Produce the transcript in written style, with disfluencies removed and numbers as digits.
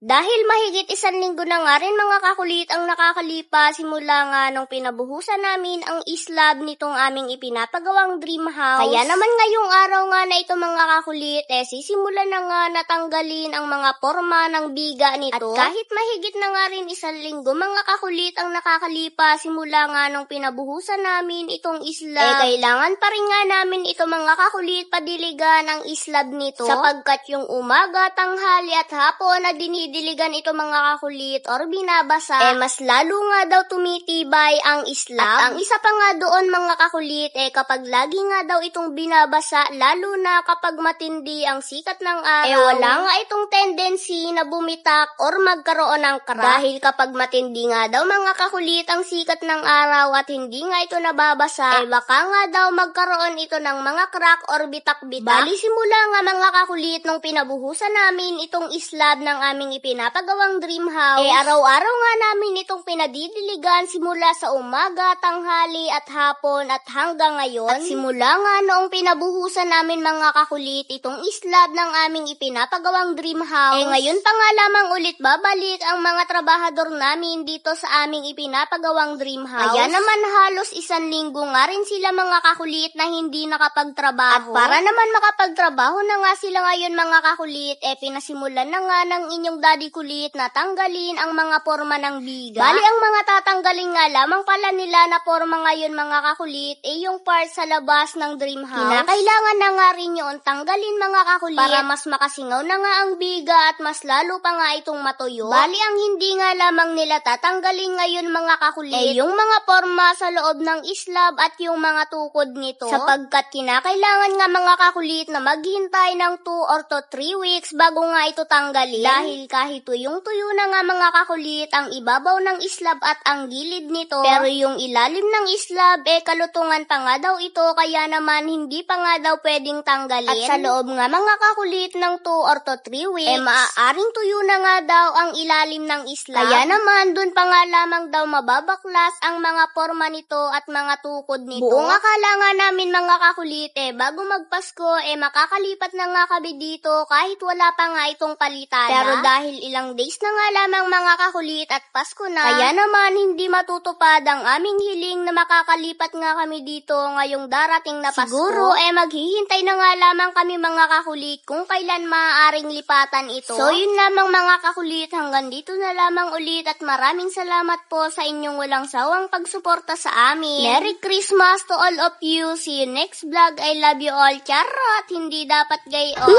Dahil mahigit 1 linggo na nga rin mga kakulit ang nakakalipas simula nga nung pinabuhusan namin ang islab nitong aming ipinapagawang dream house. Kaya naman ngayong araw nga na ito mga kakulit, sisimulan na nga natanggalin ang mga forma ng biga nito. At kahit mahigit na nga rin 1 linggo mga kakulit ang nakakalipas simula nga nung pinabuhusan namin itong islab, kailangan pa rin nga namin ito mga kakulit padiligan ang islab nito. Sapagkat yung umaga, tanghali at hapon na dinidiligan ito mga kakulit or binabasa, mas lalo nga daw tumitibay ang islab. At ang isa pa nga doon mga kakulit, kapag lagi nga daw itong binabasa, lalo na kapag matindi ang sikat ng araw, wala nga itong tendency na bumitak or magkaroon ng crack. Dahil kapag matindi nga daw mga kakulit ang sikat ng araw at hindi nga ito nababasa, baka nga daw magkaroon ito ng mga crack or bitak-bitak. Bali simula nga mga kakulit nung pinabuhusan namin itong islab ng aming ipinapagawang dream house, araw-araw nga namin itong pinadidiligan simula sa umaga, tanghali at hapon at hanggang ngayon. At simula nga noong pinabuhusan namin mga kakulit itong islab ng aming ipinapagawang dream house, ngayon pa nga lamang ulit babalik ang mga trabahador namin dito sa aming ipinapagawang dream house. Kaya naman halos 1 linggo nga rin sila mga kakulit na hindi nakapagtrabaho. At para naman makapagtrabaho na nga sila ngayon mga kakulit, pinasimulan na nga ng inyong daddy kulit na tanggalin ang mga forma ng biga. Bali ang mga tatanggalin nga lamang pala nila na forma ngayon mga kakulit, yung part sa labas ng dream house. Kinakailangan na nga rin yun tanggalin mga kakulit para mas makasingaw na nga ang biga at mas lalo pa nga itong matuyo. Bali ang hindi nga lamang nila tatanggalin ngayon mga kakulit, yung mga forma sa loob ng islab at yung mga tukod nito. Sapagkat kinakailangan nga mga kakulit na maghintay ng 2 or 3 weeks bago nga ito tanggalin. Dahil kahit tuyong-tuyo na nga mga kakulit ang ibabaw ng islab at ang gilid nito, pero yung ilalim ng islab kalutungan pa nga daw ito, kaya naman hindi pa nga daw pwedeng tanggalin. At sa loob nga mga kakulit ng 2 or 3 weeks, maaaring tuyo na nga daw ang ilalim ng islab. Kaya naman dun pa nga lamang daw mababaklas ang mga forma nito at mga tukod nito. Buong akala nga namin mga kakulit, bago magpasko makakalipat na nga kami dito kahit wala pa nga itong palitada. Pero dahil ilang days na nga lamang mga kakulit at Pasko na, kaya naman hindi matutupad ang aming hiling na makakalipat nga kami dito ngayong darating na Pasko. Siguro maghihintay na nga lamang kami mga kakulit kung kailan maaaring lipatan ito. So yun lamang mga kakulit, hanggang dito na lamang ulit at maraming salamat po sa inyong walang sawang pagsuporta sa amin. Merry Christmas to all of you. See you next vlog. I love you all. Charot! Hindi dapat gayon.